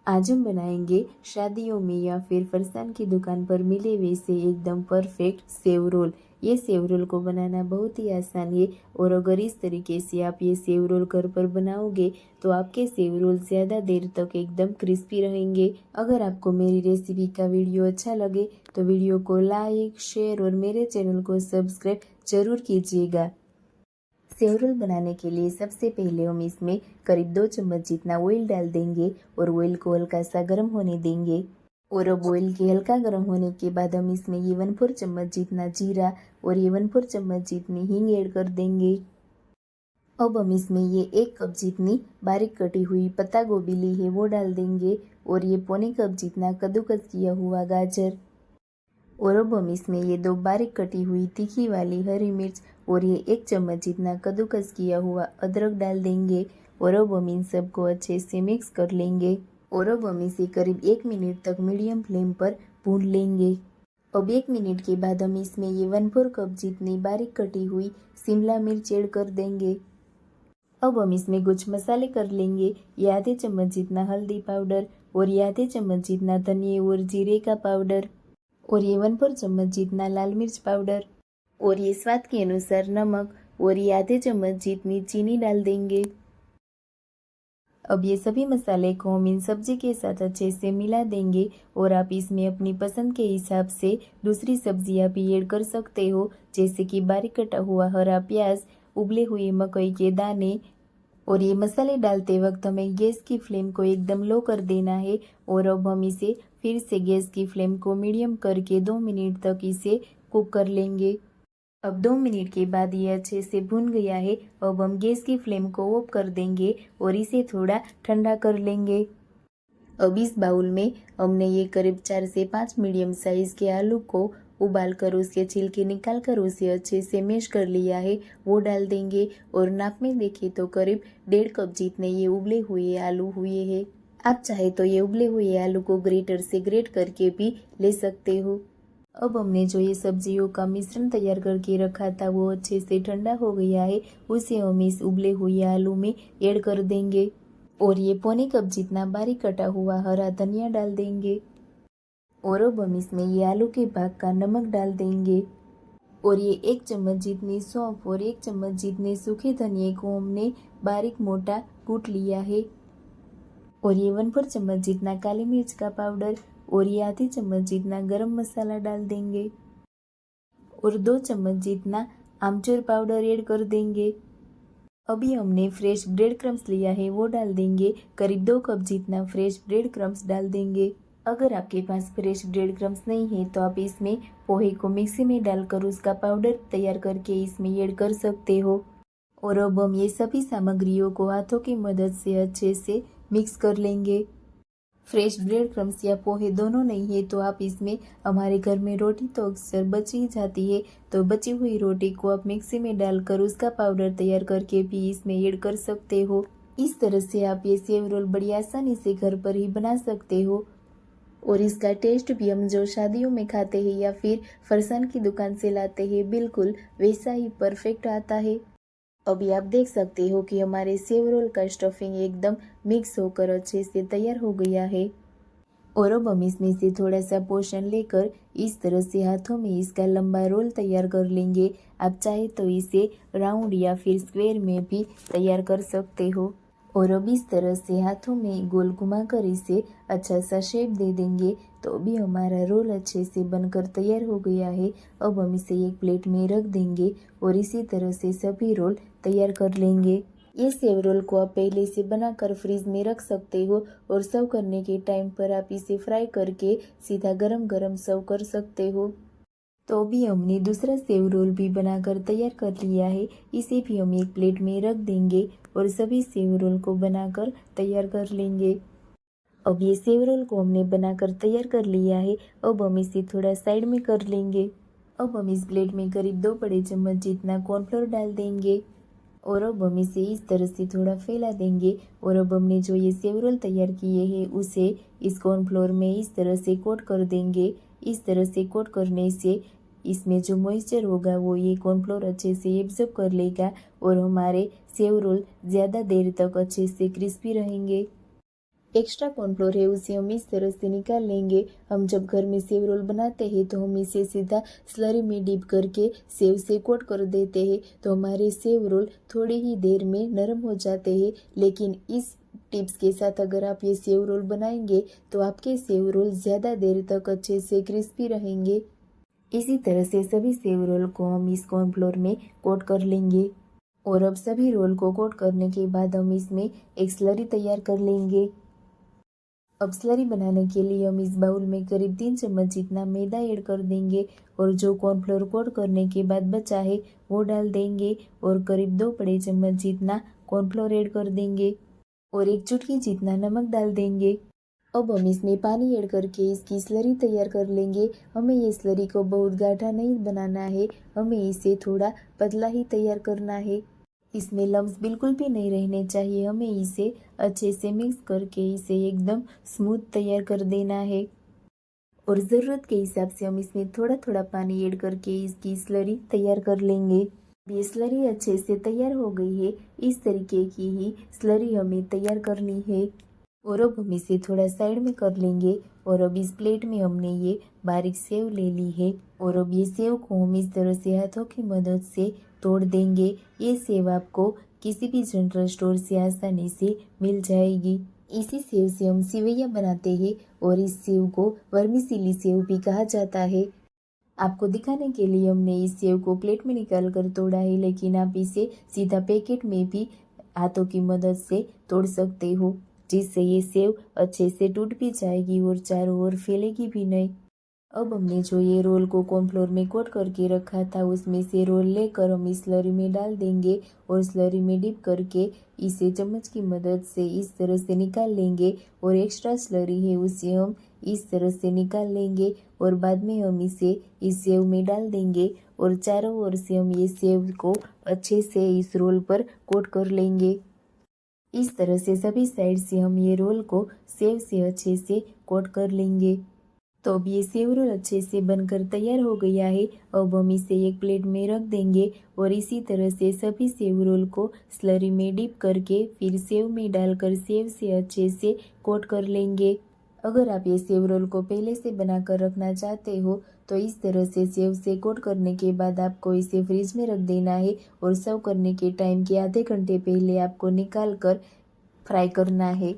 आज हम बनाएंगे शादियों में या फिर फरसान की दुकान पर मिले वैसे एकदम परफेक्ट सेव रोल। ये सेव रोल को बनाना बहुत ही आसान है और अगर इस तरीके से आप ये सेव रोल घर पर बनाओगे तो आपके सेव रोल ज़्यादा देर तक एकदम क्रिस्पी रहेंगे। अगर आपको मेरी रेसिपी का वीडियो अच्छा लगे तो वीडियो को लाइक, शेयर और मेरे चैनल को सब्सक्राइब जरूर कीजिएगा। सेव रोल बनाने के लिए सबसे पहले हम इसमें करीब 2 चम्मच जितना ऑयल डाल देंगे और ऑयल को हल्का सा गर्म होने देंगे। और अब ऑयल के हल्का गर्म होने के बाद हम इसमें ये 1/4 चम्मच जितना जीरा और ये 1/4 चम्मच जितनी हींग ऐड कर देंगे। अब हम इसमें ये 1 कप जितनी बारीक कटी हुई पत्ता गोभी ली है वो डाल देंगे और ये पौने कप जितना कद्दूकस किया हुआ गाजर। और अब हम इसमें ये 2 बारीक कटी हुई तीखी वाली हरी मिर्च और ये 1 चम्मच जितना कद्दूकस किया हुआ अदरक डाल देंगे और अब हम इन सबको अच्छे से मिक्स कर लेंगे। और अब हम इसे करीब 1 मिनट तक मीडियम फ्लेम पर भून लेंगे। अब 1 मिनट के बाद हम इसमें ये 1/4 कप जितनी बारीक कटी हुई शिमला मिर्च ऐड कर देंगे। अब हम इसमें कुछ मसाले कर लेंगे। ये आधे चम्मच जितना हल्दी पाउडर और ये आधे चम्मच जितना धनिया और जीरे का पाउडर और ये 1/4 चम्मच जितना लाल मिर्च पाउडर और ये स्वाद के अनुसार नमक और ये आधे चम्मच जितनी चीनी डाल देंगे। अब ये सभी मसाले को हम इन सब्जी के साथ अच्छे से मिला देंगे और आप इसमें अपनी पसंद के हिसाब से दूसरी सब्जियां भी ऐड कर सकते हो, जैसे कि बारीक कटा हुआ हरा प्याज, उबले हुए मकई के दाने। और ये मसाले डालते वक्त हमें गैस की फ्लेम को एकदम लो कर देना है और अब हम इसे फिर से गैस की फ्लेम को मीडियम करके 2 मिनट तक इसे कुक कर लेंगे। अब 2 मिनट के बाद ये अच्छे से भुन गया है। अब हम गैस की फ्लेम को ऑफ कर देंगे और इसे थोड़ा ठंडा कर लेंगे। अब इस बाउल में हमने ये करीब 4 से 5 मीडियम साइज के आलू को उबाल कर उसके छिलके निकाल कर उसे अच्छे से मैश कर लिया है वो डाल देंगे और नाप में देखें तो करीब 1.5 कप जितने ये उबले हुए आलू हुए हैं। आप चाहे तो ये उबले हुए आलू को ग्रेटर से ग्रेट करके भी ले सकते हो। अब हमने जो ये सब्जियों का मिश्रण तैयार करके रखा था वो अच्छे से ठंडा हो गया है। उसे हम इस उबले हुए आलू में ऐड कर देंगे और ये पौने कप जितना बारीक कटा हुआ हरा धनिया डाल देंगे। और अब हम इसमें ये आलू के भाग का नमक डाल देंगे और ये 1 चम्मच जितनी सौंफ और 1 चम्मच जितने सूखे धनिए को हमने बारीक मोटा कूट लिया है। और ये 1/4 चम्मच जितना काली मिर्च का पाउडर और ये आधी चम्मच जितना गरम मसाला डाल देंगे और 2 चम्मच जितना आमचूर पाउडर ऐड कर देंगे। अभी हमने फ्रेश ब्रेड क्रम्स लिया है वो डाल देंगे। करीब 2 कप जितना फ्रेश ब्रेड क्रम्स डाल देंगे। अगर आपके पास फ्रेश ब्रेड क्रम्स नहीं है तो आप इसमें पोहे को मिक्सी में डालकर उसका पाउडर तैयार करके इसमें ऐड कर सकते हो। और अब हम ये सभी सामग्रियों को हाथों की मदद से अच्छे से मिक्स कर लेंगे। फ्रेश ब्रेड क्रम्स या पोहे दोनों नहीं है तो आप इसमें, हमारे घर में रोटी तो अक्सर बच ही जाती है तो बची हुई रोटी को आप मिक्सी में डालकर उसका पाउडर तैयार करके भी इसमें ऐड कर सकते हो। इस तरह से आप ये सेव रोल बड़ी आसानी से घर पर ही बना सकते हो और इसका टेस्ट भी हम जो शादियों में खाते हैं या फिर फरसान की दुकान से लाते हैं बिल्कुल वैसा ही परफेक्ट आता है। अभी आप देख सकते हो कि हमारे सेव रोल का स्टफिंग एकदम मिक्स होकर अच्छे से तैयार हो गया है। और अब हम इसमें से थोड़ा सा पोर्शन लेकर इस तरह से हाथों में इसका लंबा रोल तैयार कर लेंगे। आप चाहे तो इसे राउंड या फिर स्क्वायर में भी तैयार कर सकते हो। और अब इस तरह से हाथों में गोल घुमाकर इसे अच्छा सा शेप दे देंगे तो अभी हमारा रोल अच्छे से बनकर तैयार हो गया है। अब हम इसे एक प्लेट में रख देंगे और इसी तरह से सभी रोल तैयार कर लेंगे। ये सेव रोल को आप पहले से बनाकर फ्रीज में रख सकते हो और सर्व करने के टाइम पर आप इसे फ्राई करके सीधा गरम गरम सर्व कर सकते हो। तो अभी हमने दूसरा सेव रोल भी बनाकर तैयार कर लिया है। इसे भी हम एक प्लेट में रख देंगे और सभी सेव रोल को बनाकर तैयार कर लेंगे। अब ये सेव रोल को हमने बनाकर तैयार कर लिया है। अब हम इसे थोड़ा साइड में कर लेंगे। अब हम इस प्लेट में करीब 2 बड़े चम्मच जितना कॉर्नफ्लोर डाल देंगे और अब हम इसे इस तरह से थोड़ा फैला देंगे। और अब हमने जो ये सेव रोल तैयार किए हैं उसे इस कॉर्नफ्लोर में इस तरह से कोट कर देंगे। इस तरह से कोट करने से इसमें जो मॉइस्चर होगा वो ये कॉर्नफ्लोर अच्छे से एब्जॉर्ब कर लेगा और हमारे सेव रोल ज़्यादा देर तक अच्छे से क्रिस्पी रहेंगे। एक्स्ट्रा कॉर्नफ्लोर है उसे हम इस तरह से निकाल लेंगे। हम जब घर में सेव रोल बनाते हैं तो हम इसे सीधा स्लरी में डिप करके सेव से कोट कर देते हैं, तो हमारे सेव रोल थोड़ी ही देर में नरम हो जाते हैं। लेकिन इस टिप्स के साथ अगर आप ये सेव रोल बनाएंगे तो आपके सेव रोल ज़्यादा देर तक अच्छे से क्रिस्पी रहेंगे। इसी तरह से सभी सेव रोल को हम इस कॉर्नफ्लोर में कोट कर लेंगे। और अब सभी रोल को कोट करने के बाद हम इसमें एक स्लरी तैयार कर लेंगे। अब स्लरी बनाने के लिए हम इस बाउल में करीब 3 चम्मच जितना मैदा ऐड कर देंगे और जो कॉर्नफ्लोर कोट करने के बाद बचा है वो डाल देंगे और करीब 2 बड़े चम्मच जितना कॉर्नफ्लोर ऐड कर देंगे और 1 चुटकी जितना नमक डाल देंगे। अब हम इसमें पानी ऐड करके इसकी स्लरी तैयार कर लेंगे। हमें ये स्लरी को बहुत गाढ़ा नहीं बनाना है, हमें इसे थोड़ा पतला ही तैयार करना है। इसमें लम्स बिल्कुल भी नहीं रहने चाहिए। हमें इसे अच्छे से मिक्स करके इसे एकदम स्मूथ तैयार कर देना है और ज़रूरत के हिसाब से हम इसमें थोड़ा थोड़ा पानी ऐड करके इसकी स्लरी तैयार कर लेंगे। ये स्लरी अच्छे से तैयार हो गई है। इस तरीके की ही स्लरी हमें तैयार करनी है और अब हम इसे थोड़ा साइड में कर लेंगे। और अब इस प्लेट में हमने ये बारीक सेव ले ली है और अब ये सेव को हम इस तरह से हाथों की मदद से तोड़ देंगे। ये सेव आपको किसी भी जनरल स्टोर से आसानी से मिल जाएगी। इसी सेव से हम सेवैयाँ बनाते हैं और इस सेव को वर्मिसेली सेव भी कहा जाता है। आपको दिखाने के लिए हमने इस सेव को प्लेट में निकाल कर तोड़ा है, लेकिन आप इसे सीधा पैकेट में भी हाथों की मदद से तोड़ सकते हो, जिससे ये सेव अच्छे से टूट भी जाएगी और चारों ओर फैलेगी भी नहीं। अब हमने जो ये रोल को कॉर्नफ्लोर में कोट करके रखा था उसमें से रोल लेकर हम इस स्लरी में डाल देंगे और स्लरी में डिप करके इसे चम्मच की मदद से इस तरह से निकाल लेंगे और एक्स्ट्रा स्लरी है उसे हम इस तरह से निकाल लेंगे और बाद में हम इसे इस सेव में डाल देंगे और चारों ओर से हम ये सेव को अच्छे से इस रोल पर कोट कर लेंगे। इस तरह से सभी साइड से हम ये रोल को सेव से अच्छे से कोट कर लेंगे। तो अब ये सेव रोल अच्छे से बनकर तैयार हो गया है। अब हम इसे एक प्लेट में रख देंगे और इसी तरह से सभी सेव रोल को स्लरी में डिप करके फिर सेव में डालकर सेव से अच्छे से कोट कर लेंगे। अगर आप ये सेव रोल को पहले से बनाकर रखना चाहते हो तो इस तरह से सेव से कोट करने के बाद आपको इसे फ्रिज में रख देना है और सर्व करने के टाइम के आधे घंटे पहले आपको निकाल कर फ्राई करना है।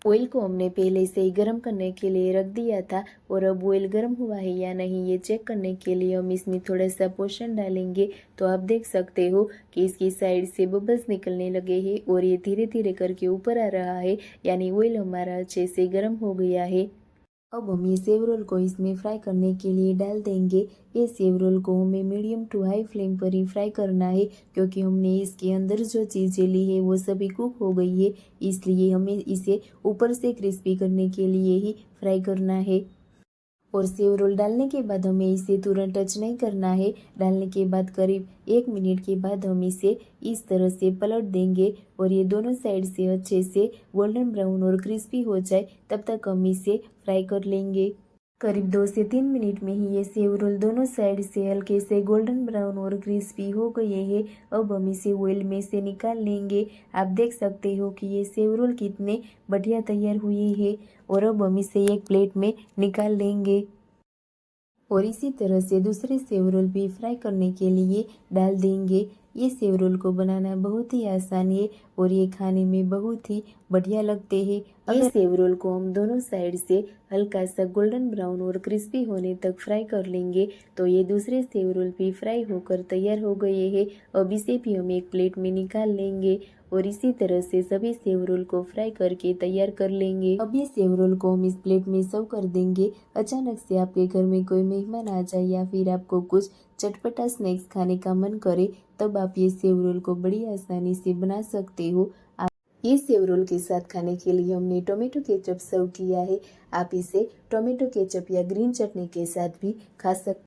ऑयल को हमने पहले से ही गर्म करने के लिए रख दिया था और अब ऑयल गर्म हुआ है या नहीं ये चेक करने के लिए हम इसमें थोड़ा सा पोषण डालेंगे। तो आप देख सकते हो कि इसकी साइड से बबल्स निकलने लगे हैं और ये धीरे धीरे करके ऊपर आ रहा है, यानी ऑयल हमारा अच्छे से गर्म हो गया है। अब हम ये सेव रोल को इसमें फ्राई करने के लिए डाल देंगे। ये सेव रोल को हमें मीडियम टू हाई फ्लेम पर ही फ्राई करना है, क्योंकि हमने इसके अंदर जो चीज़ें ली है वो सभी कुक हो गई है, इसलिए हमें इसे ऊपर से क्रिस्पी करने के लिए ही फ्राई करना है। और सेव रोल डालने के बाद हमें इसे तुरंत टच नहीं करना है। डालने के बाद करीब 1 मिनट के बाद हम इसे इस तरह से पलट देंगे और ये दोनों साइड से अच्छे से गोल्डन ब्राउन और क्रिस्पी हो जाए तब तक हम इसे फ्राई कर लेंगे। करीब 2 से 3 मिनट में ही ये सेव रोल दोनों साइड से हल्के से गोल्डन ब्राउन और क्रिस्पी हो गए हैं। अब हम इसे ऑयल में से निकाल लेंगे। आप देख सकते हो कि ये सेव रोल कितने बढ़िया तैयार हुए हैं और अब हम इसे एक प्लेट में निकाल लेंगे और इसी तरह से दूसरे सेव रोल भी फ्राई करने के लिए डाल देंगे। ये सेव रोल को बनाना बहुत ही आसान है और ये खाने में बहुत ही बढ़िया लगते हैं। ये सेव रोल को हम दोनों साइड से हल्का सा गोल्डन ब्राउन और क्रिस्पी होने तक फ्राई कर लेंगे। तो ये दूसरे सेव रोल भी फ्राई होकर तैयार हो गए हैं। अब इसे भी हम एक प्लेट में निकाल लेंगे और इसी तरह से सभी सेव रोल को फ्राई करके तैयार कर लेंगे। अब ये सेव रोल को हम इस प्लेट में सर्व कर देंगे। अचानक से आपके घर में कोई मेहमान आ जाए या फिर आपको कुछ चटपटा स्नैक्स खाने का मन करे, तब आप ये सेव रोल को बड़ी आसानी से बना सकते हो। ये सेव रोल के साथ खाने के लिए हमने टोमेटो केचप सर्व किया है। आप इसे टोमेटो केचप या ग्रीन चटनी के साथ भी खा सकते